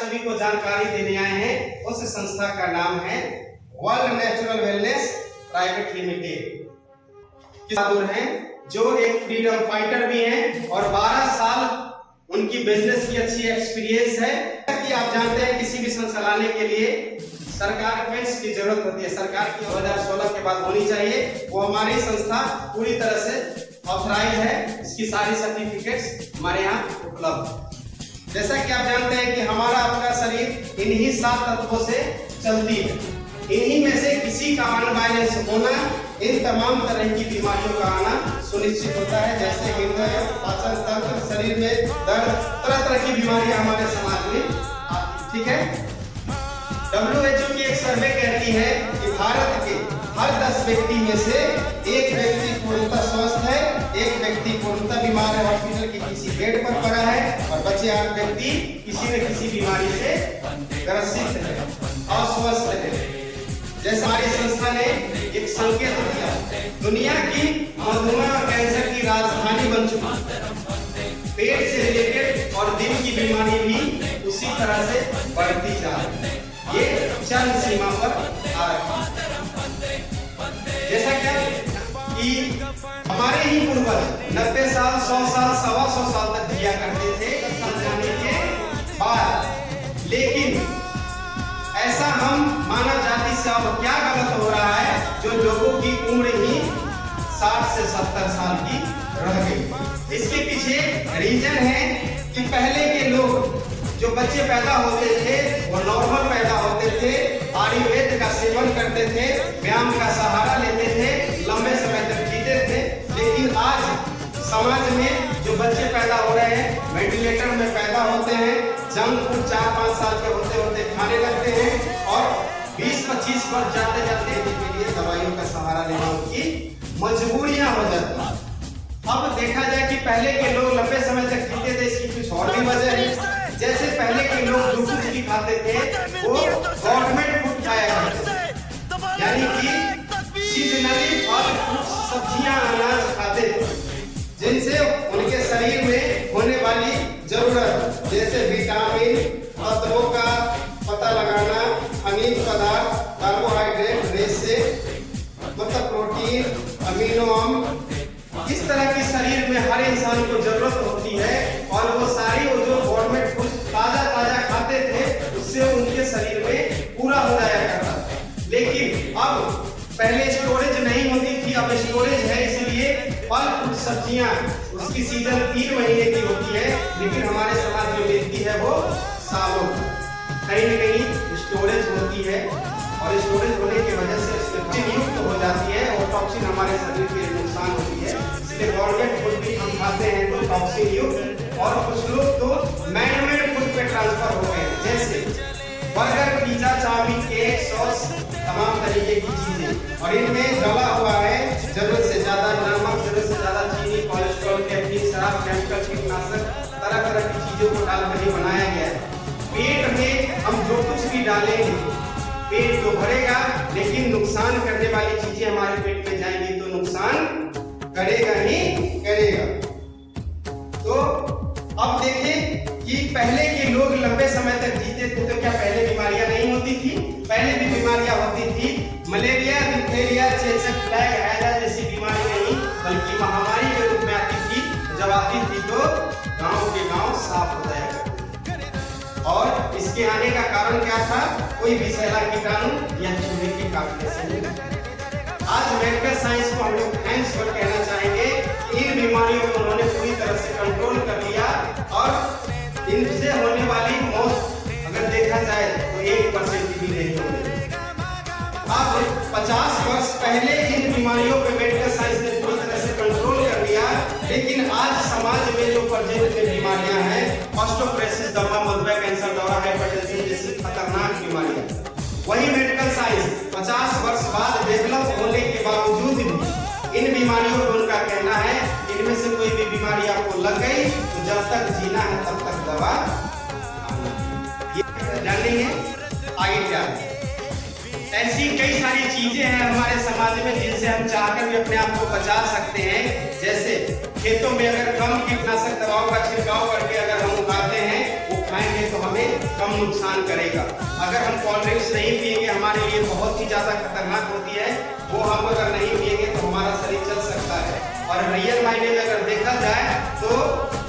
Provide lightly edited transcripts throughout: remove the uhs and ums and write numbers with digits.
सभी को जानकारी देने आए हैं। उस संस्था का नाम है world natural wellness private limited. बहादुर हैं जो एक फ्रीडम फाइटर भी हैं और 12 साल उनकी बिजनेस की अच्छी एक्सपीरियंस है। कि आप जानते हैं किसी भी संस्था लाने के लिए सरकार फंड्स की जरूरत होती है। सरकार की 2016 के बाद होनी चाहिए। वो हमारी संस्था पूरी तरह से ऑथराइज है। इसकी सारी सर्टिफिकेट्स हमारे यहाँ उपलब्ध। जैसा कि आप जानते हैं कि हमारा आपका शरीर इन्हीं 7 तत्वों से चलती है। इन्हीं में से किसी का अनबैलेंस होना इन तमाम तरह की बीमारियों का आना सुनिश्चित होता है। जैसे हृदय, पाचन तंत्र, शरीर में दर्द, तरह तरह की बीमारियां हमारे समाज में आती। ठीक है। WHO की एक सर्वे कहती है कि भारत के हर 10 व्यक्ति में से एक व्यक्ति पूर्णतः स्वस्थ है, एक व्यक्ति पूर्णतः बीमार है, हॉस्पिटल के किसी बेड पर पड़ा है, और बचे 8 व्यक्ति किसी न किसी बीमारी से ग्रसित है, अस्वस्थ है। जैसे हमारी संस्था ने एक संकेत दिया, दुनिया की मधुमेह और कैंसर की राजधानी बन चुकी। पेट से रिलेटेड और दिल की बीमारी भी उसी तरह से बढ़ती जा रही है। ये चरम सीमा पर आ रही है। जैसा कि हमारे ही पूर्वज 90 साल, 100 साल, 125 साल तक जिया करते थे समझाने के बाद, लेकिन ऐसा हम मानव जाति से अब क्या गलत हो रहा है जो लोगों की उम्र ही 60 से 70 साल की रह गई। इसके पीछे रीजन है कि पहले के लोग जो बच्चे पैदा होते थे वो नॉर्मल पैदा होते थे, आयुर्वेद का सेवन करते थे, व्यायाम का सहारा लेते थे, लंबे समय तक जीते थे। लेकिन आज समाज में जो बच्चे पैदा हो रहे हैं वेंटिलेटर में पैदा होते हैं, जंक फूड 4-5 साल के होते होते खाने लगते हैं, और 20-25 वर्ष जाते जाते इनके लिए दवाइयों का सहारा लेना उनकी मजबूरियां हो जाती हैं। अब देखा जाए कि पहले के लोग लंबे समय तक जीते थे, इसकी कुछ और भी वजह है। जैसे पहले के लोग जो कुछ भी खाते थे वो गवर्नमेंट फूड खाया करते थे, यानी कि सीजनली फल, सब्जियां, अनाज खाते थे, जिनसे उनके शरीर में होने वाली जरूरत जैसे विटामिन, तत्वों का पता लगाना, खनिज पदार्थ, कार्बोहाइड्रेट, रेशे मतलब प्रोटीन, अमीनो अम्ल, इस तरह की शरीर में हर इंसान को जरूरत होती है। और वो सारी वो जो गवर्नमेंट फूड ताजा खाते थे उससे उनके शरीर में पूरा हो जाया करता था। लेकिन अब पहले स्टोरेज नहीं होती थी, अब स्टोरेज है, इसलिए फल फ्रूट सब्जियां उसकी सीजन 3 महीने की होती है, लेकिन हमारे समाज में मिलती है वो सालों। कहीं न कहीं स्टोरेज होती है और स्टोरेज होने की वजह से टॉक्सिन युक्त हो जाती है और टॉक्सिन हमारे शरीर के लिए नुकसान होती है। इसलिए गवर्नमेंट फूड भी हम खाते हैं तो टॉक्सिन युक्त, और कुछ लोग तो मैन-मेड फूड पे ट्रांसफर हो गए, जैसे burger, pizza, chow mein, cake, sauce, तमाम तरीके की चीजें, और इनमें डला हुआ है जरूरत से ज्यादा नमक, जरूरत से ज्यादा चीनी, कोलेस्ट्रॉल, कैफीन, शराब, केमिकल, कीटनाशक, तरह तरह की चीजों को डालकर ही बनाया गया है। पेट में हम जो कुछ भी डालेंगे पेट तो भरेगा, लेकिन नुकसान करने वाली चीजें हमारे पेट में जाएंगी तो नुकसान करेगा ही करेगा। तो अब देखें कि पहले के लोग लंबे समय तक जीते थे तो क्या पहले बीमारियां नहीं होती थी? पहले भी बीमारियां होती थी। मलेरिया, डिप्थीरिया, चेचक, प्लेग, हैजा जैसी बीमारी नहीं बल्कि महामारी के रूप में आती थी। जब आती थी तो गांव के गांव साफ हो जाया करते। और इसके आने का कारण क्या था? कोई विषैला कीटाणु या चूहे के काटने से। आज मेडिकल साइंस को हम लोग थैंक्स पर कहना चाहेंगे कि इन बीमारियों को उन्होंने पूरी तरह से कंट्रोल कर लिया, और इनसे होने वाली मौत अगर देखा जाए तो 1% भी नहीं होगी। अब 50 वर्ष पहले इन बीमारियों पे मेडिकल साइंस ने पूरी तरह से कंट्रोल कर लिया, लेकिन आज समाज में जो प्रचलित बीमारियां हैं, ऑस्टियोपोरोसिस, दमा, मधुमेह, कैंसर, दौरा, हाइपरटेंशन जैसी खतरनाक बीमारियां, वही मेडिकल साइंस 50 वर्ष बाद डेवलप होने के बावजूद भी इन बीमारियों को उनका कहना है इनमें से कोई भी बीमारी आपको लग गई तो जब तक जीना है तब तक दवा जानेंगे। आगे क्या ऐसी कई सारी चीजें हैं हमारे समाज में जिनसे हम चाहकर भी अपने आप को बचा सकते हैं। जैसे खेतों में अगर कम कीटनाशक दवाओं का छिड़काव करके अगर हम उगाते हैं, वो खाएंगे तो हमें कम नुकसान करेगा। अगर हम कोल्ड ड्रिंक्स नहीं पिएंगे, हमारे लिए बहुत ही ज्यादा खतरनाक होती है, वो हम अगर नहीं पिएंगे तो हमारा शरीर चल सकता है। और रियल मायने में अगर देखा जाए तो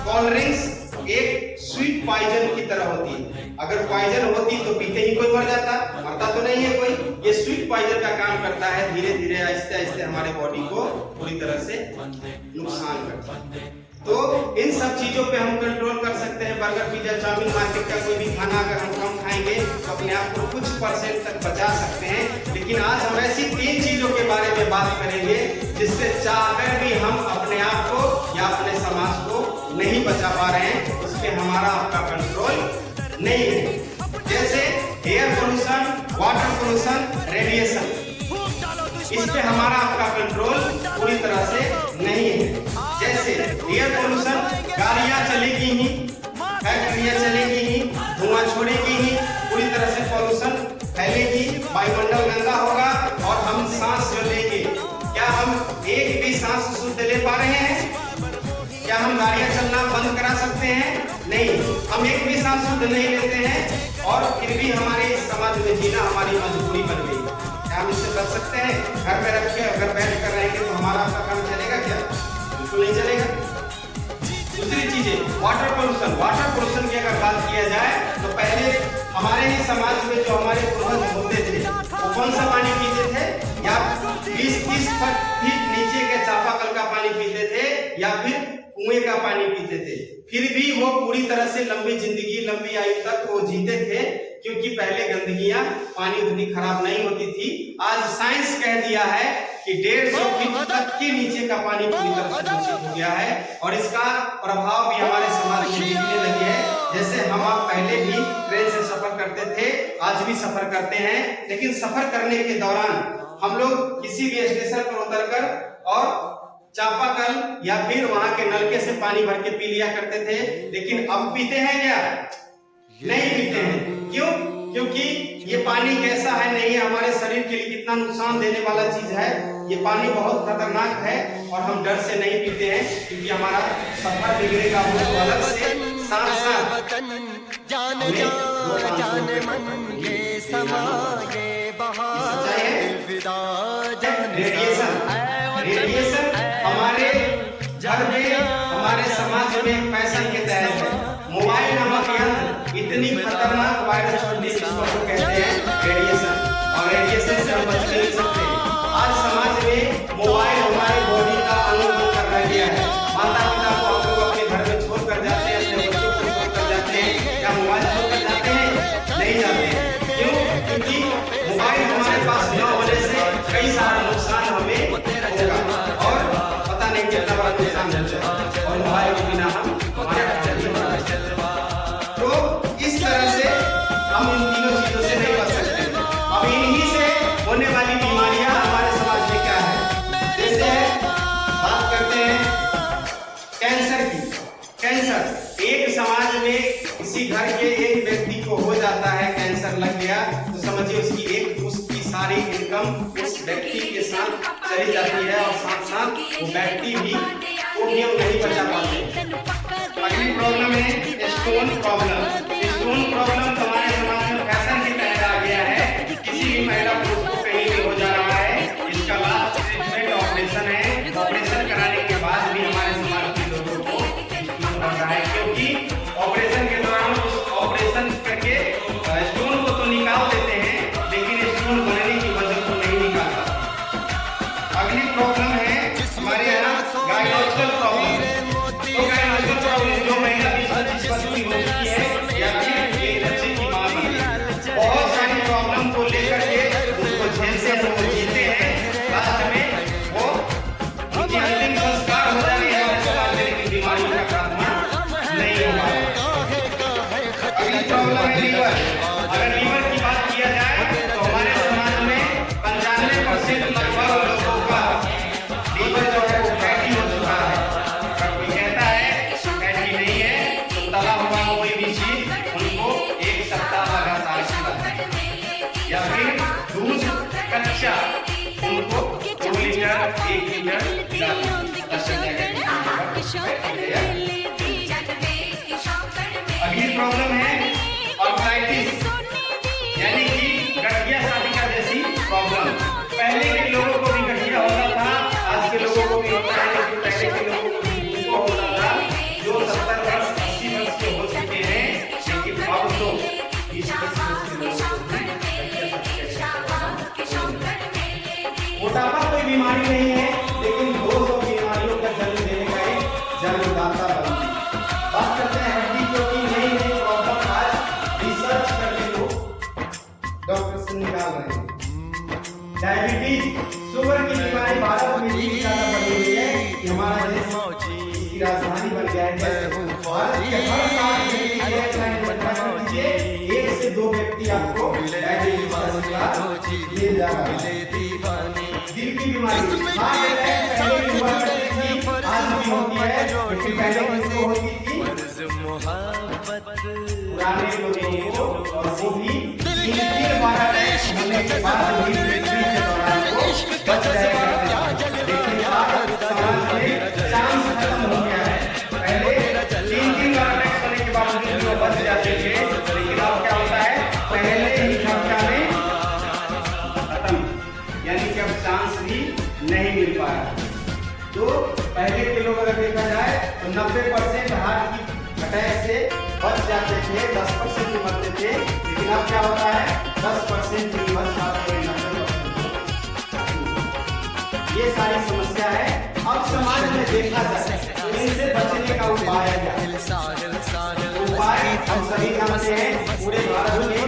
कोल्ड ड्रिंक्स एक स्वीट पॉइजन की तरह होती है। अगर पॉइजन होती तो पीते ही कोई मर जाता, मरता तो नहीं है कोई। ये स्वीट पॉइजन का काम करता है, धीरे धीरे आहिस्ते आहिस्ते हमारे बॉडी को पूरी तरह से नुकसान करता है। तो इन सब चीजों पे हम कंट्रोल कर सकते हैं। बर्गर, पिज्जा, चाउमीन, मार्केट का कोई भी खाना अगर हम कम खाएंगे तो अपने आप को कुछ % तक बचा सकते हैं। लेकिन आज हम ऐसी 3 चीजों के बारे में बात करेंगे जिससे चाहकर भी हम अपने आप को या अपने समाज को नहीं बचा पा रहे हैं, उस पे हमारा आपका कंट्रोल नहीं है। जैसे air pollution, water pollution, radiation, इस पे हमारा आपका कंट्रोल पूरी तरह से नहीं है। जैसे एयर पोल्यूशन, गाड़ियां चलेगी ही, फैक्ट्रियां चलेगी ही, धुआं छोड़ेगी ही, पूरी तरह से पोल्यूशन फैलेगी, वायुमंडल गंदा होगा और हम सांस जो लेंगे, क्या हम एक भी सांस शुद्ध ले पा रहे हैं? क्या हम गाड़ियां चलना बंद करा सकते हैं? नहीं, हम एक भी सांस शुद्ध नहीं लेते हैं और फिर भी हमारे समाज में जीना हमारी मजबूरी बन गई। क्या हम इससे बच सकते हैं? घर में रख के अगर बैठ कर रहेंगे तो हमारा आपका काम चलेगा क्या? बिल्कुल नहीं चलेगा। दूसरी चीजें, वाटर पोल्यूशन। वाटर पोल्यूशन की अगर बात किया जाए तो पहले हमारे ही समाज में जो हमारे पूर्वज होते थे, वो कौन सा पानी पीते थे? या 20-30 फीट नीचे के चापाकल का पानी पीते थे या फिर कुएं का पानी पीते थे। फिर भी वो पूरी तरह से लंबी जिंदगी, लंबी आयु तक वो जीते थे, क्योंकि पहले गंदगियां, पानी उतनी खराब नहीं होती थी। आज साइंस कह दिया है कि 150 फीट तक के नीचे का पानी पूरी तरह से दूषित हो गया है और इसका प्रभाव भी हमारे समाज में दिखने लगे है। जैसे हम आप पहले भी ट्रेन से सफर करते थे, आज भी सफर करते हैं, लेकिन सफर करने के दौरान हम लोग किसी भी स्टेशन पर उतरकर और चापाकल या फिर वहां के नलके से पानी भर के पी लिया करते थे। लेकिन अब पीते हैं क्या? नहीं पीते हैं। क्यों? क्योंकि ये पानी कैसा है, नहीं है, हमारे शरीर के लिए कितना नुकसान देने वाला चीज है। ये पानी बहुत खतरनाक है और हम डर से नहीं पीते हैं, क्योंकि हमारा सफर बिगड़ेगा। वो अलग से साथ साथ रेडिएशन हमारे घर में, हमारे समाज में फैशन के तहत है। मोबाइल नामक यंत्र इतनी खतरनाक वायरस छोड़ती है जिसको हम कहते हैं रेडिएशन, और रेडिएशन से हम बच नहीं सकते। आज समाज में मोबाइल हमारे बॉडी का अंग कर रह गया है। माता पिता को हम लोग अपने घर में छोड़ कर जाते हैं, अपने बच्चों को छोड़ कर जाते हैं, क्या मोबाइल छोड़ कर जाते हैं? नहीं जाते हैं। क्यों? क्योंकि मोबाइल हमारे पास न होने से कई सारा नुकसान हमें होगा और पता नहीं कितना बड़ा नुकसान होगा, और मोबाइल के बिना हम तो इस तरह से हम इन तीनों चीजों से नहीं बच सकते। अब इन्हीं से होने वाली बीमारियां हमारे समाज में क्या है? जैसे बात करते हैं कैंसर की। कैंसर एक समाज में किसी घर के एक व्यक्ति को हो जाता है, कैंसर लग गया, तो समझिए उसकी सारी इनकम उस व्यक्ति के साथ चली जाती है और साथ साथ वो व्यक्ति भी हम नहीं बचा पाते। अगली प्रॉब्लम है स्टोन प्रॉब्लम। स्टोन प्रॉब्लम हमारे समाज में फैशन की तरह आ गया है। किसी भी महिला पुरुष को कहीं भी हो जा रहा है, इसका लास्ट ट्रीटमेंट ऑपरेशन है। ऑपरेशन कराने के बाद भी हमारे समाज के लोगों को स्टोन बढ़ रहा है, क्योंकि ऑपरेशन के दौरान उस ऑपरेशन करके स्टोन को तो निकाल देते हैं, लेकिन स्टोन बनने की वजह को नहीं निकालता। अगली प्रॉब्लम है हमारे यहाँ गायनोलॉजिकल प्रॉब्लम। तो गायनोलॉजिकल प्रॉब्लम जो महिला 20-25 वर्ष की हो चुकी है या फिर एक बच्चे की मां बन गई, बहुत सारी प्रॉब्लम को लेकर के उसको झेलते हैं, वो जीते हैं, लास्ट में वो उनकी अंतिम संस्कार हो जाती है और समाज में लेकिन बीमारियों का खात्मा नहीं हो पाता। अगली प्रॉब्लम है लीवर। अगर लीवर की बात किया जाए तो हमारे समाज में 95% लगभग लोगों का लीवर जो है वो फैटी हो चुका है। अगर कोई कहता है फैटी नहीं है तो तला हुआ कोई भी चीज उनको 1 सप्ताह लगातार खिलाएं या फिर दूध डायबिटीज, शुगर की बीमारी भारत में इतनी ज्यादा बढ़ी हुई है कि हमारा देश की राजधानी बन गया है। भारत के हर साल 1 से 2 व्यक्ति आपको डायबिटीज का शिकार मिल जाएगा। दिल की बीमारी, हार्ट अटैक पहले भी हुआ करती थी, आज भी होती है, लेकिन पहले किसको होती थी? पुराने लोगों को, और वो भी 3-12 अटैक होने के बाद भी मृत्यु के दौरान वो बच जाया करते थे। लेकिन आज समाज में चांस खत्म हो गया है। पहले 3-3 बार अटैक होने के बावजूद वो बच जाते थे, लेकिन अब क्या होता है? पहले ही झटका में खत्म, यानी कि अब चांस भी नहीं मिल पा रहा। तो पहले के लोग अगर देखा जाए तो 90% हार्ट की अटैक से बच जाते थे, 10% ही मरते थे। लेकिन अब क्या होता है? 10% ही बच जाते हैं, 90%। ये सारी समस्या है। अब समाज में देखा जाए तो इनसे बचने का उपाय क्या है? उपाय हम सभी जानते हैं, पूरे भारत में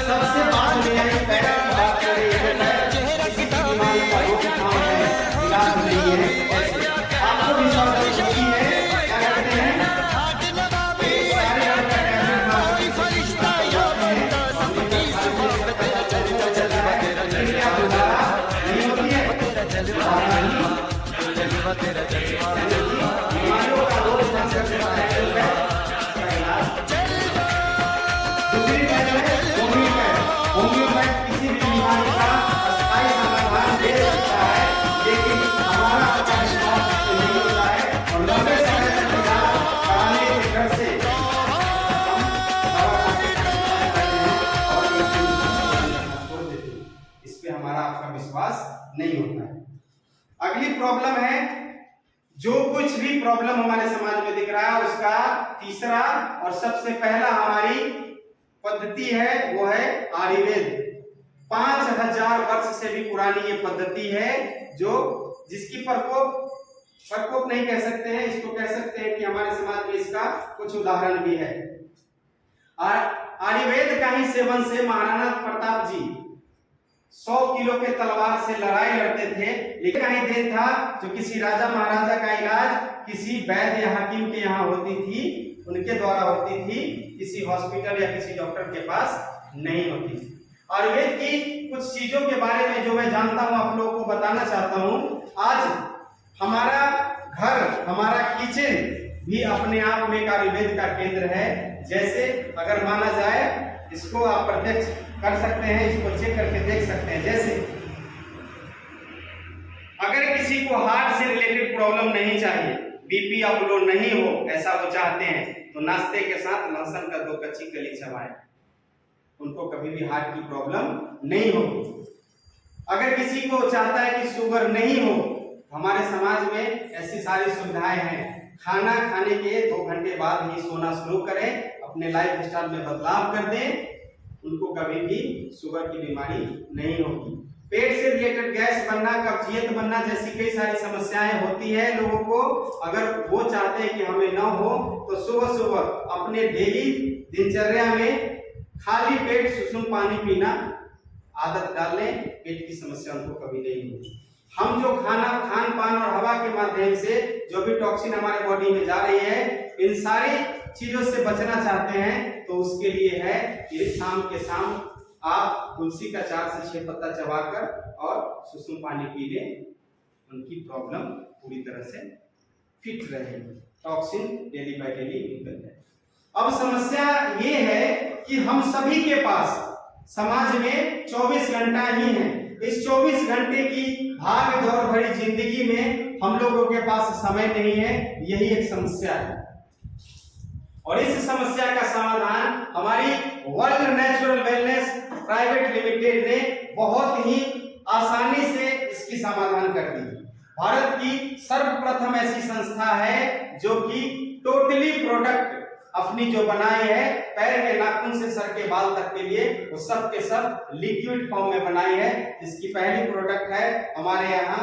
सबसे बात में है कि पैर की बात कर रही है, किसी की बीमारी का रोकथाम है, इलाज नहीं है। आपको भी सावधानी है, क्या कहते हैं? बीमारियों का रोकथाम करने वाला होम्योपैथ किसी भी बीमारी का अस्थायी समाधान दे सकता है, लेकिन हमारा अच्छा विश्वास नहीं होता है और लंबे समय तक इलाज कराने के डर से छोड़ देते हैं। इस पे हमारा आपका विश्वास नहीं होता है। अगली प्रॉब्लम है, जो कुछ भी प्रॉब्लम हमारे समाज में दिख रहा है उसका तीसरा और सबसे पहला हमारी पद्धति है, वो है आयुर्वेद। 5000 वर्ष से भी पुरानी ये पद्धति है, जो जिसकी प्रकोप नहीं कह सकते हैं, इसको कह सकते हैं कि हमारे समाज में इसका कुछ उदाहरण भी है। आयुर्वेद का ही सेवन से महाराणा प्रताप जी 100 किलो के तलवार से लड़ाई लड़ते थे, लेकिन कहीं दिन था जो किसी राजा महाराजा का इलाज किसी वैद्य या हकीम के यहाँ होती थी, उनके द्वारा होती थी, किसी हॉस्पिटल या किसी डॉक्टर के पास नहीं होती थी। आयुर्वेद की कुछ चीजों के बारे में जो मैं जानता हूँ आप लोगों को बताना चाहता हूँ। आज हमारा घर, हमारा किचन भी अपने आप में एक आयुर्वेद का केंद्र है। जैसे अगर माना जाए, इसको आप प्रत्यक्ष कर सकते हैं, इसको चेक करके देख सकते हैं। जैसे अगर किसी को हार्ट से रिलेटेड प्रॉब्लम नहीं चाहिए, बीपी अप लो नहीं हो, ऐसा वो चाहते हैं, तो नाश्ते के साथ लहसुन का 2 कच्ची कली चबाएं, उनको कभी भी हार्ट की प्रॉब्लम नहीं होगी। अगर किसी को चाहता है कि शुगर नहीं हो, हमारे समाज में ऐसी सारी सुविधाएं हैं। खाना खाने के 2 घंटे बाद ही सोना शुरू करें, अपने लाइफ स्टाइल में बदलाव कर दें, उनको कभी भी शुगर की बीमारी नहीं होगी। पेट से रिलेटेड गैस बनना, कब्जियत बनना जैसी कई सारी समस्याएं होती है लोगों को। अगर वो चाहते हैं कि हमें ना हो, तो सुबह सुबह अपने डेली दिनचर्या में खाली पेट सुसुम पानी पीना आदत डाल लें, पेट की समस्या उनको कभी नहीं होगी। हम जो खान पान और हवा के माध्यम से जो भी टॉक्सिन हमारे बॉडी में जा रही है, इन सारी चीजों से बचना चाहते हैं, तो उसके लिए है कि शाम के शाम आप तुलसी का 4 से 6 पत्ता चबाकर और सुसुम पानी पी लें, उनकी प्रॉब्लम पूरी तरह से फिट रहेगी, टॉक्सिन डेली बाय डेली निकल जाए। अब समस्या ये है कि हम सभी के पास समाज में 24 घंटा ही है। इस 24 घंटे की भाग दौड़ भरी जिंदगी में हम लोगों के पास समय नहीं है, यही एक समस्या है। और इस समस्या का समाधान हमारी world natural wellness private limited ने बहुत ही आसानी से इसकी समाधान कर दी। भारत की सर्वप्रथम ऐसी संस्था है जो कि टोटली प्रोडक्ट अपनी जो बनाई है, पैर के नाखून से सर के बाल तक के लिए, वो सब के सब लिक्विड फॉर्म में बनाई है। इसकी पहली प्रोडक्ट है हमारे यहाँ